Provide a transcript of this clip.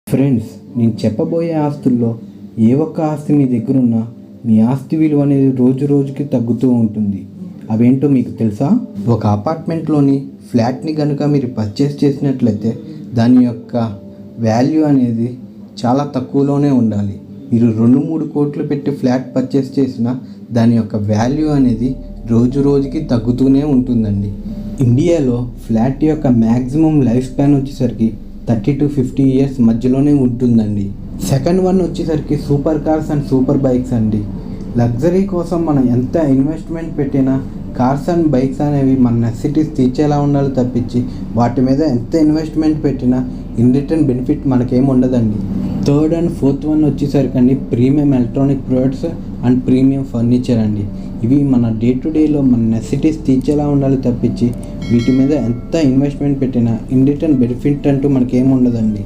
Friends, నేను చెప్పబోయే ఆస్తుల్లో ఏ ఒక్క ఆస్తి మీ దగ్గర ఉన్నా మీ ఆస్తి విలువ అనేది రోజు రోజుకి తగ్గుతూ ఉంటుంది. అవేంటో మీకు తెలుసా? ఒక అపార్ట్మెంట్లోని ఫ్లాట్ని కనుక మీరు పర్చేస్ చేసినట్లయితే దాని యొక్క వాల్యూ అనేది చాలా తక్కువలోనే ఉండాలి. మీరు 2-3 కోట్లు పెట్టి ఫ్లాట్ పర్చేస్ చేసినా దాని యొక్క వాల్యూ అనేది రోజు రోజుకి తగ్గుతూనే ఉంటుందండి. ఇండియాలో ఫ్లాట్ యొక్క మ్యాక్సిమం లైఫ్ స్పాన్ వచ్చేసరికి 30 to 50 years మధ్యలోనే ఉంటుందండి. సెకండ్ వన్ వచ్చేసరికి super cars and super bikes అండి. లగ్జరీ కోసం మనం ఎంత ఇన్వెస్ట్మెంట్ పెట్టినా కార్స్ అండ్ బైక్స్ అనేవి మన నెసెసిటీస్ తీర్చేలా ఉండాలి తప్పించి వాటి మీద ఎంత ఇన్వెస్ట్మెంట్ పెట్టినా ఇన్ రిటర్న్ బెనిఫిట్ మనకేం ఉండదండి. థర్డ్ అండ్ ఫోర్త్ వన్ వచ్చేసరికి premium electronic products and premium furniture అండి. ఇవి మన డే టు డేలో మన నెసెసిటీస్ తీర్చేలా ఉండాలి తప్పించి వీటి మీద ఎంత ఇన్వెస్ట్మెంట్ పెట్టినా ఇన్ రిటర్న్ బెనిఫిట్ అంటూ మనకేం ఉండదండి.